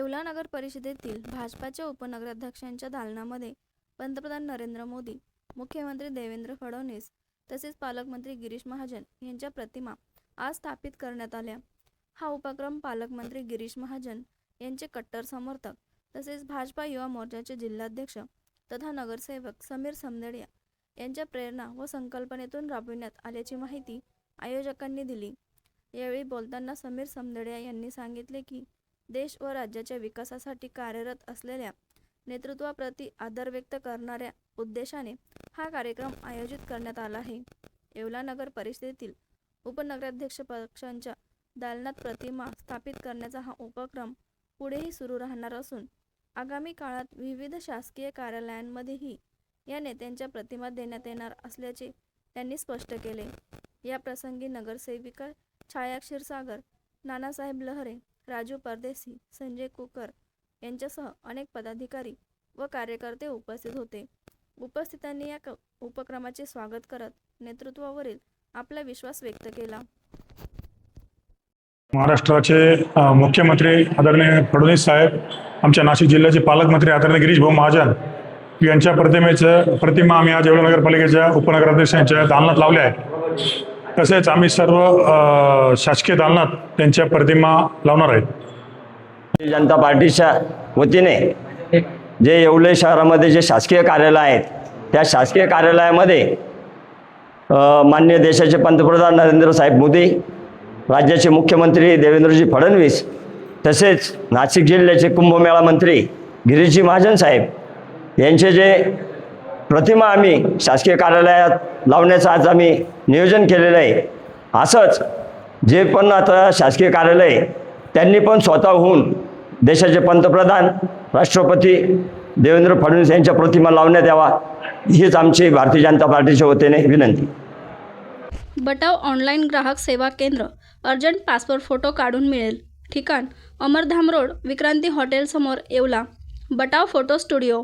येवला नगर परिषदेतील भाजपाच्या उपनगराध्यक्षांच्या दालनामध्ये पंतप्रधान नरेंद्र मोदी, मुख्यमंत्री देवेंद्र फडणवीस तसेच पालकमंत्री गिरीश महाजन यांच्या प्रतिमा आज स्थापित करण्यात आल्या। हा उपक्रम पालकमंत्री गिरीश महाजन यांचे कट्टर समर्थक तसेच भाजपा युवा मोर्चाचे जिल्हाध्यक्ष तथा नगरसेवक समीर समदेडिया यांच्या प्रेरणा व संकल्पनेतून राबविण्यात आल्याची माहिती आयोजकांनी दिली। यावेळी बोलताना समीर समदेडिया यांनी सांगितले की देश व राज्याच्या विकासासाठी कार्यरत असलेल्या नेतृत्वाप्रती आदर व्यक्त करणाऱ्या उद्देशाने हा कार्यक्रम आयोजित करण्यात आला आहे। येवला नगर परिषदेतील उपनगराध्यक्ष पक्षांच्या दालनात प्रतिमा स्थापित करण्याचा हा उपक्रम पुढेही सुरू राहणार असून आगामी काळात विविध शासकीय कार्यालयांमध्येही या नेत्यांच्या प्रतिमा देण्यात येणार असल्याचे त्यांनी स्पष्ट केले। या प्रसंगी नगरसेविका छाया क्षीरसागर, नानासाहेब लहरे, राजू परदेसी, संजय कुकर यांच्यासह अनेक पदाधिकारी व कार्यकर्ते उपस्थित होते। उपस्थितांनी या उपक्रमाचे स्वागत करत नेतृत्वावरील आपला विश्वास व्यक्त केला। महाराष्ट्राचे मुख्यमंत्री आदरणीय फडणवीस साहेब, आमच्या नाशिक जिल्ह्याचे पालकमंत्री आदरणीय गिरीश भाऊ महाजन यांच्या प्रतिमा आम्ही आज येवला नगरपालिकेच्या उपनगराध्यक्षांच्या दालनात लावल्या आहे। तसेच आम्ही सर्व शासकीय दालनात त्यांच्या प्रतिमा लावणार आहेत। भारतीय जनता पार्टीच्या वतीने जे येवले शहरामध्ये जे शासकीय कार्यालय आहेत त्या शासकीय कार्यालयामध्ये माननीय देशाचे पंतप्रधान नरेंद्र साहेब मोदी, राज्याचे मुख्यमंत्री देवेंद्रजी फडणवीस तसेच नाशिक जिल्ह्याचे कुंभमेळा मंत्री गिरीशजी महाजन साहेब यांचे जे प्रतिमा आम्ही शासकीय कार्यालयात लावण्याचं आज आम्ही नियोजन केलेलं आहे। असंच जे पण आता शासकीय कार्यालय त्यांनी पण स्वतःहून देशाचे पंतप्रधान राष्ट्रपती देवेंद्र फडणवीस यांच्या प्रतिमा लावण्यात यावा हीच आमची भारतीय जनता पार्टीच्या वतीने विनंती। बटाव ऑनलाईन ग्राहक सेवा केंद्र, अर्जंट पासपोर्ट फोटो काढून मिळेल। ठिकाण अमरधाम रोड, विक्रांती हॉटेल समोर, येवला। बटाव photo studio.